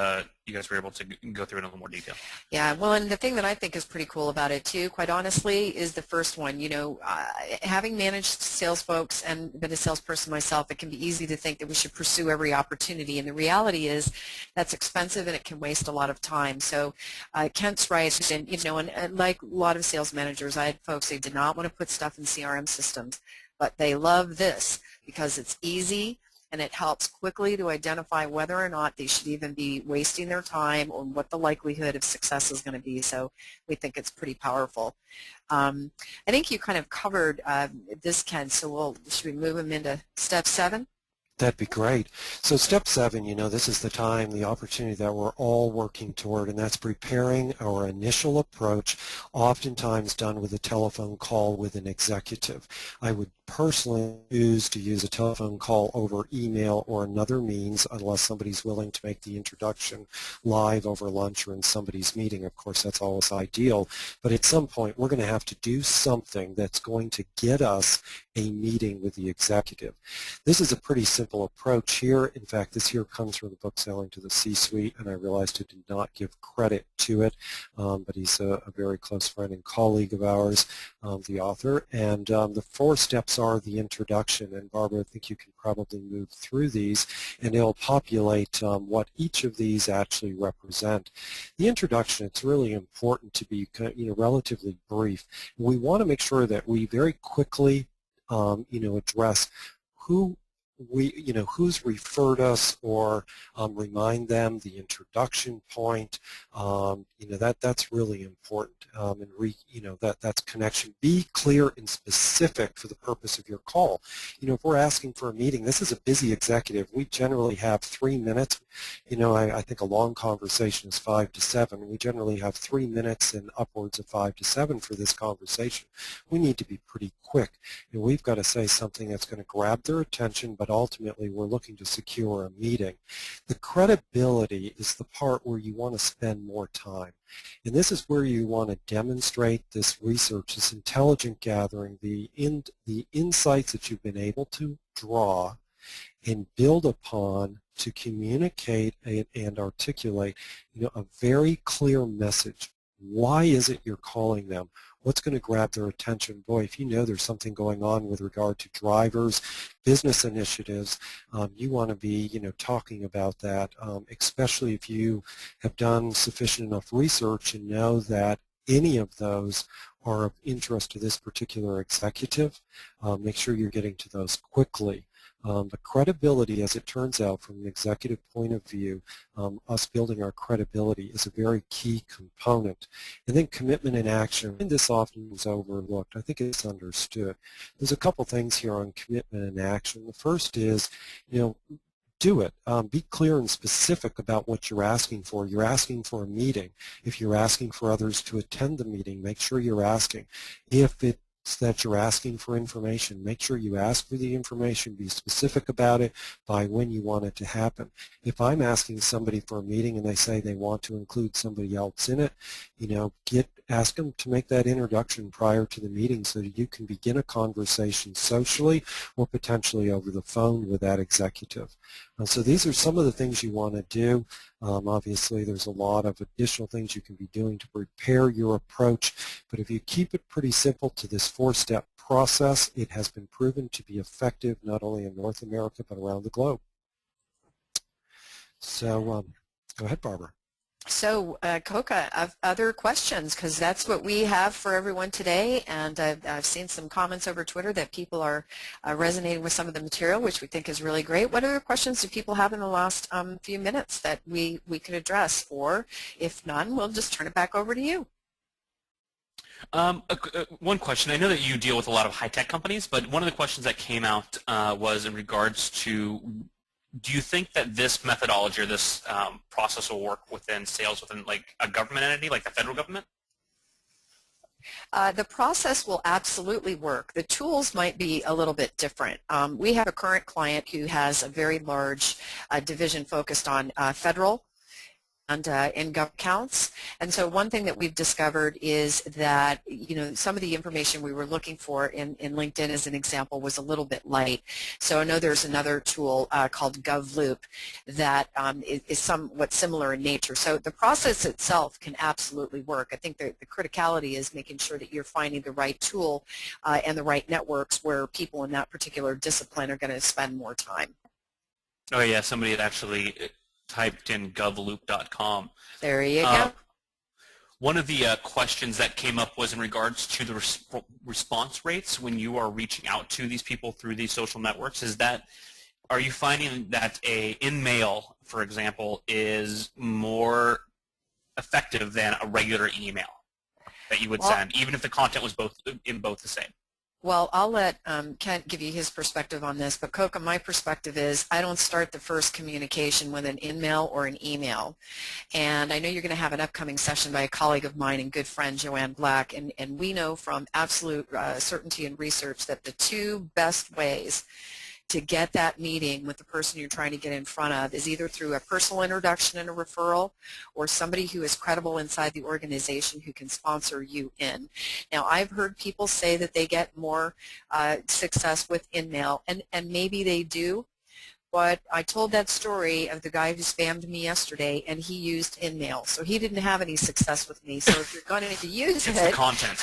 you guys were able to go through it in a little more detail. Yeah, well, and the thing that I think is pretty cool about it too, quite honestly, is the first one. Having managed sales folks and been a salesperson myself, it can be easy to think that we should pursue every opportunity, and the reality is that's expensive and it can waste a lot of time. So Kent's right, and like a lot of sales managers, I had folks, they did not want to put stuff in CRM systems, but they love this because it's easy, and it helps quickly to identify whether or not they should even be wasting their time, or what the likelihood of success is going to be. So we think it's pretty powerful. I think you kind of covered this, Ken, so should we move them into step 7? That'd be great. So step 7, this is the time, the opportunity that we're all working toward, and that's preparing our initial approach, oftentimes done with a telephone call with an executive. I would personally choose to use a telephone call over email or another means, unless somebody's willing to make the introduction live over lunch or in somebody's meeting. Of course, that's always ideal, but at some point we're going to have to do something that's going to get us a meeting with the executive. This is a pretty simple simple approach here. In fact, this here comes from the book Selling to the C-Suite, and I realized I did not give credit to it, but he's a very close friend and colleague of ours, the author. And the 4 steps are the introduction, and Barbara, I think you can probably move through these, and it'll populate what each of these actually represent. The introduction, it's really important to be relatively brief. We want to make sure that we very quickly address who's referred us, or remind them the introduction point. That's really important, and that's connection. Be clear and specific for the purpose of your call. If we're asking for a meeting, this is a busy executive. We generally have 3 minutes. I think a long conversation is 5 to 7. We generally have 3 minutes and upwards of 5 to 7 for this conversation. We need to be pretty quick. We've got to say something that's going to grab their attention, but ultimately we're looking to secure a meeting. The credibility is the part where you want to spend more time. And this is where you want to demonstrate this research, this intelligent gathering, the insights that you've been able to draw and build upon to communicate and articulate a very clear message. Why is it you're calling them? What's going to grab their attention? Boy, if you know there's something going on with regard to drivers, business initiatives, you want to be talking about that, especially if you have done sufficient enough research and know that any of those are of interest to this particular executive. Make sure you're getting to those quickly. The credibility, as it turns out, from an executive point of view, us building our credibility is a very key component. And then commitment and action. And this often is overlooked. I think it's understood. There's a couple things here on commitment and action. The first is, do it. Be clear and specific about what you're asking for. You're asking for a meeting. If you're asking for others to attend the meeting, make sure you're asking. If it's that you're asking for information, make sure you ask for the information, be specific about it by when you want it to happen. If I'm asking somebody for a meeting and they say they want to include somebody else in it, ask them to make that introduction prior to the meeting so that you can begin a conversation socially or potentially over the phone with that executive. So these are some of the things you want to do. Obviously, there's a lot of additional things you can be doing to prepare your approach, but if you keep it pretty simple to this 4-step process, it has been proven to be effective not only in North America but around the globe. So go ahead, Barbara. So, Coca, other questions, because that's what we have for everyone today, and I've seen some comments over Twitter that people are resonating with some of the material, which we think is really great. What other questions do people have in the last few minutes that we could address? Or if none, we'll just turn it back over to you. One question. I know that you deal with a lot of high-tech companies, but one of the questions that came out was in regards to, do you think that this methodology or this process will work within sales within like a government entity, like the federal government? The process will absolutely work. The tools might be a little bit different. We have a current client who has a very large division focused on federal and in gov accounts. And so one thing that we've discovered is that, some of the information we were looking for in LinkedIn, as an example, was a little bit light. So I know there's another tool called GovLoop that is somewhat similar in nature. So the process itself can absolutely work. I think the criticality is making sure that you're finding the right tool and the right networks where people in that particular discipline are going to spend more time. Oh yeah, somebody had actually typed in govloop.com. There you go. One of the questions that came up was in regards to the response rates when you are reaching out to these people through these social networks. Are you finding that in-mail, for example, is more effective than a regular email that you would send, even if the content was both the same? Well, I'll let Kent give you his perspective on this, but Coca, my perspective is I don't start the first communication with an in-mail or an email. And I know you're going to have an upcoming session by a colleague of mine and good friend, Joanne Black, and we know from absolute certainty and research that the 2 best ways to get that meeting with the person you're trying to get in front of is either through a personal introduction and a referral, or somebody who is credible inside the organization who can sponsor you in. Now, I've heard people say that they get more success with in-mail, and maybe they do, what, I told that story of the guy who spammed me yesterday, and he used InMail, so he didn't have any success with me. So if you're going to use It's the content.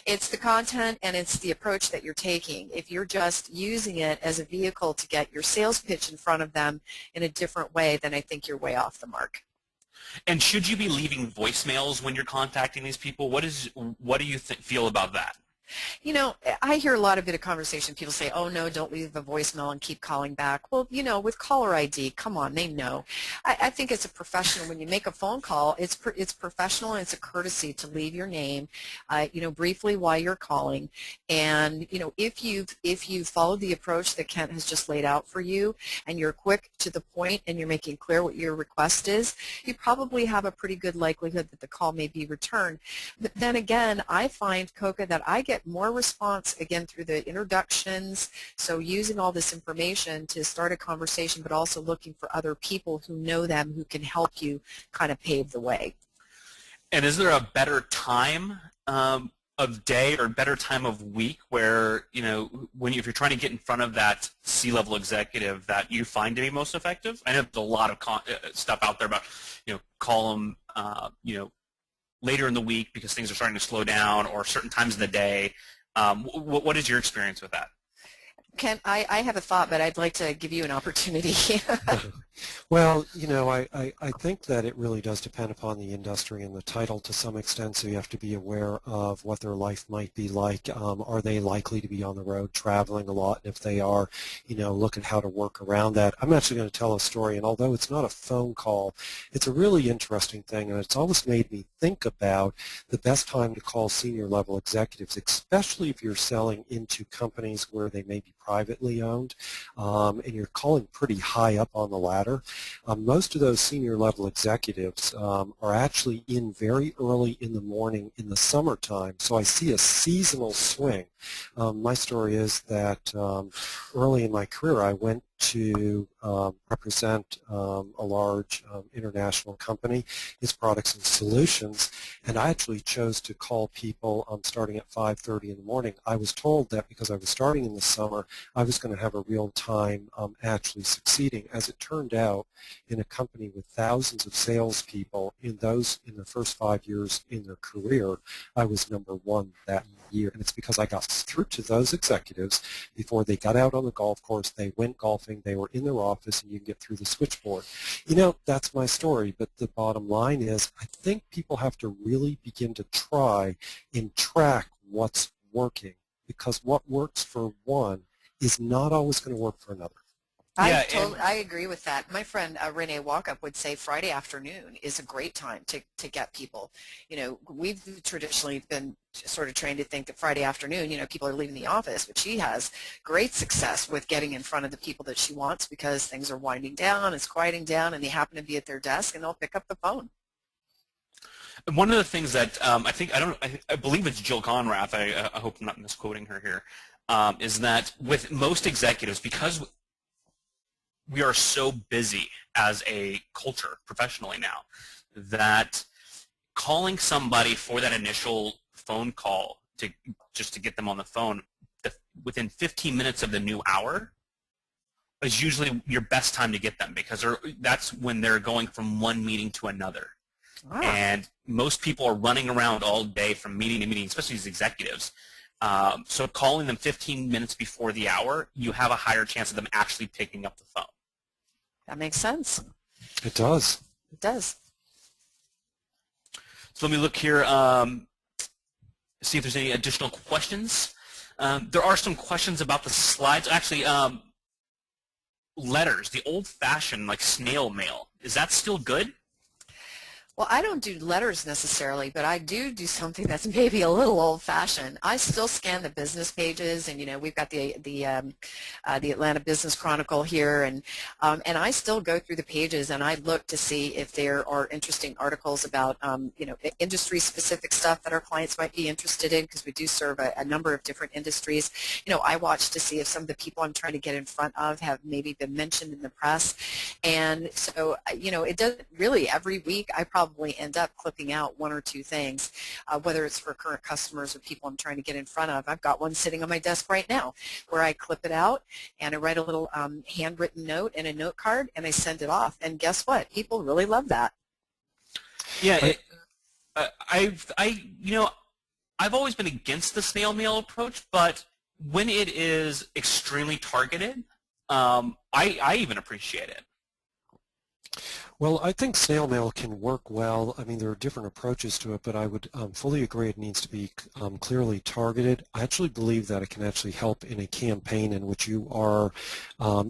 it's the content and it's the approach that you're taking. If you're just using it as a vehicle to get your sales pitch in front of them in a different way, then I think you're way off the mark. And should you be leaving voicemails when you're contacting these people? What do you feel about that? You know, I hear a lot of bit of conversation. People say, oh, no, don't leave a voicemail and keep calling back. Well, you know, with caller ID, come on, they know. I think it's a professional. When you make a phone call, it's professional and it's a courtesy to leave your name, you know, briefly while you're calling. And, you know, if you've followed the approach that Kent has just laid out for you and you're quick to the point and you're making clear what your request is, you probably have a pretty good likelihood that the call may be returned. But then again, I find, Coca, that I get more response, again, through the introductions, so using all this information to start a conversation, but also looking for other people who know them who can help you kind of pave the way. And is there a better time of day or better time of week where, you know, if you're trying to get in front of that C-level executive that you find to be most effective? I know there's a lot of stuff out there about, you know, call them, you know, later in the week because things are starting to slow down, or certain times of the day. What is your experience with that? Ken, I have a thought, but I'd like to give you an opportunity. Well, you know, I think that it really does depend upon the industry and the title to some extent, so you have to be aware of what their life might be like. Are they likely to be on the road traveling a lot? And if they are, you know, look at how to work around that. I'm actually going to tell a story, and although it's not a phone call, it's a really interesting thing, and it's always made me think about the best time to call senior level executives, especially if you're selling into companies where they may be privately owned, and you're calling pretty high up on the ladder. Most of those senior level executives are actually in very early in the morning in the summertime, so I see a seasonal swing. My story is that early in my career I went to represent a large international company, its products and solutions, and I actually chose to call people starting at 5:30 in the morning. I was told that because I was starting in the summer, I was going to have a real time actually succeeding. As it turned out, in a company with thousands of salespeople, in the first 5 years in their career, I was #1 that year, and it's because I got through to those executives before they got out on the golf course, they went golfing, they were in their office, and you can get through the switchboard. You know, that's my story, but the bottom line is I think people have to really begin to try and track what's working, because what works for one is not always going to work for another. I agree with that. My friend Renee Walkup would say Friday afternoon is a great time to get people. You know, we've traditionally been sort of trained to think that Friday afternoon, you know, people are leaving the office, but she has great success with getting in front of the people that she wants because things are winding down, it's quieting down, and they happen to be at their desk, and they'll pick up the phone. One of the things that I believe it's Jill Conrath, I hope I'm not misquoting her here, is that with most executives, because we are so busy as a culture professionally now, that calling somebody for that initial phone call just to get them on the phone within 15 minutes of the new hour is usually your best time to get them, because that's when they're going from one meeting to another. Ah. And most people are running around all day from meeting to meeting, especially these executives. So calling them 15 minutes before the hour, you have a higher chance of them actually picking up the phone. That makes sense. It does. It does. So let me look here, see if there's any additional questions. There are some questions about the slides. Actually, letters, the old-fashioned like snail mail, is that still good? Well, I don't do letters necessarily, but I do something that's maybe a little old-fashioned. I still scan the business pages, and you know we've got the Atlanta Business Chronicle here, and I still go through the pages and I look to see if there are interesting articles about you know, industry-specific stuff that our clients might be interested in, because we do serve a number of different industries. You know, I watch to see if some of the people I'm trying to get in front of have maybe been mentioned in the press, and so you know it doesn't really every week. I probably probably end up clipping out one or two things, whether it's for current customers or people I'm trying to get in front of. I've got one sitting on my desk right now where I clip it out and I write a little handwritten note in a note card and I send it off. And guess what? People really love that. Yeah, I've always been against the snail mail approach, but when it is extremely targeted, I even appreciate it. Well, I think snail mail can work well. I mean, there are different approaches to it, but I would fully agree it needs to be clearly targeted. I actually believe that it can actually help in a campaign in which you are,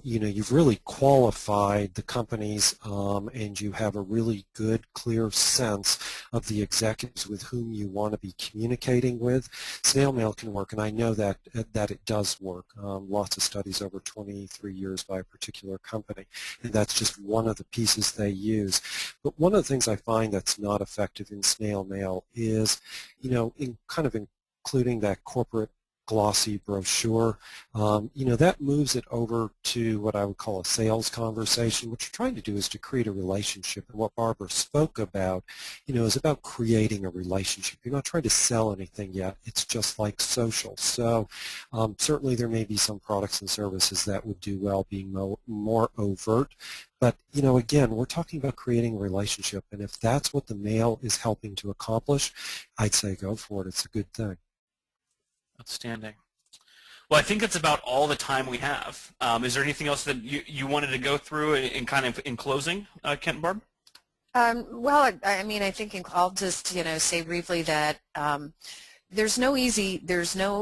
you've really qualified the companies and you have a really good, clear sense of the executives with whom you want to be communicating with. Snail mail can work, and I know that it does work. Lots of studies over 23 years by a particular company, and that's just one of the pieces they use. But one of the things I find that's not effective in snail mail is, including that corporate glossy brochure, that moves it over to what I would call a sales conversation. What you're trying to do is to create a relationship, and what Barbara spoke about, is about creating a relationship. You're not trying to sell anything yet. It's just like social. So certainly there may be some products and services that would do well being more overt. But, again, we're talking about creating a relationship, and if that's what the mail is helping to accomplish, I'd say go for it. It's a good thing. Outstanding. Well, I think that's about all the time we have. Is there anything else that you wanted to go through in closing, Kent and Barb? Well, I mean, I think I'll just, say briefly that there's no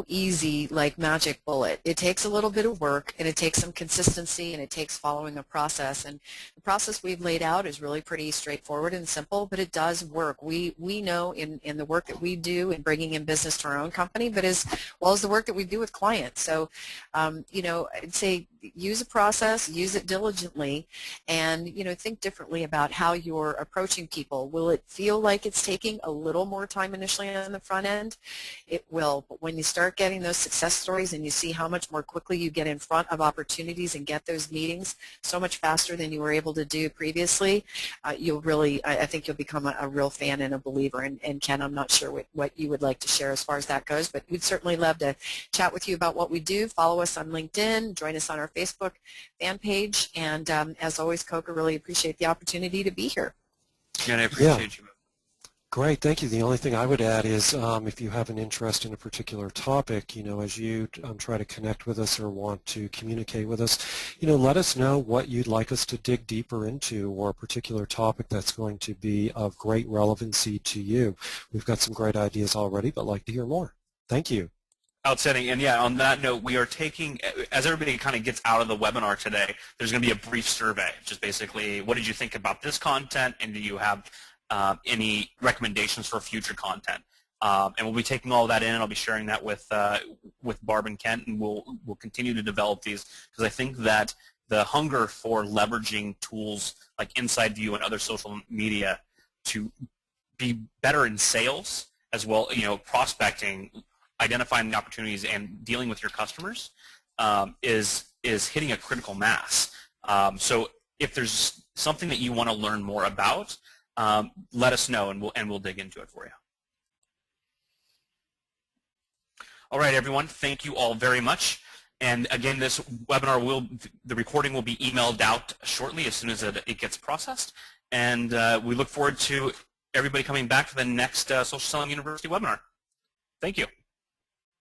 easy like magic bullet. It takes a little bit of work, and it takes some consistency, and it takes following a process. And the process we've laid out is really pretty straightforward and simple, but it does work. We know in the work that we do in bringing in business to our own company, but as well as the work that we do with clients. So, I'd say use a process, use it diligently, and think differently about how you're approaching people. Will it feel like it's taking a little more time initially on the front end? It will, but when you start getting those success stories and you see how much more quickly you get in front of opportunities and get those meetings so much faster than you were able to do previously, you'll really, I think you'll become a real fan and a believer. And Ken, I'm not sure what you would like to share as far as that goes, but we'd certainly love to chat with you about what we do. Follow us on LinkedIn, join us on our Facebook fan page, and as always, Coca, really appreciate the opportunity to be here. Yeah, I appreciate you. Great, thank you. The only thing I would add is if you have an interest in a particular topic, as you try to connect with us or want to communicate with us, let us know what you'd like us to dig deeper into, or a particular topic that's going to be of great relevancy to you. We've got some great ideas already, but like to hear more. Thank you. Outstanding. And yeah, on that note, we are taking, as everybody kind of gets out of the webinar today, there's going to be a brief survey, just basically, what did you think about this content, and do you have any recommendations for future content? And we'll be taking all that in, and I'll be sharing that with Barb and Kent, and we'll continue to develop these, because I think that the hunger for leveraging tools like InsideView and other social media to be better in sales as well, prospecting, identifying the opportunities, and dealing with your customers is hitting a critical mass. So if there's something that you want to learn more about, let us know, and we'll dig into it for you. All right, everyone. Thank you all very much. And again, this webinar the recording will be emailed out shortly as soon as it gets processed. And we look forward to everybody coming back for the next Social Selling University webinar. Thank you.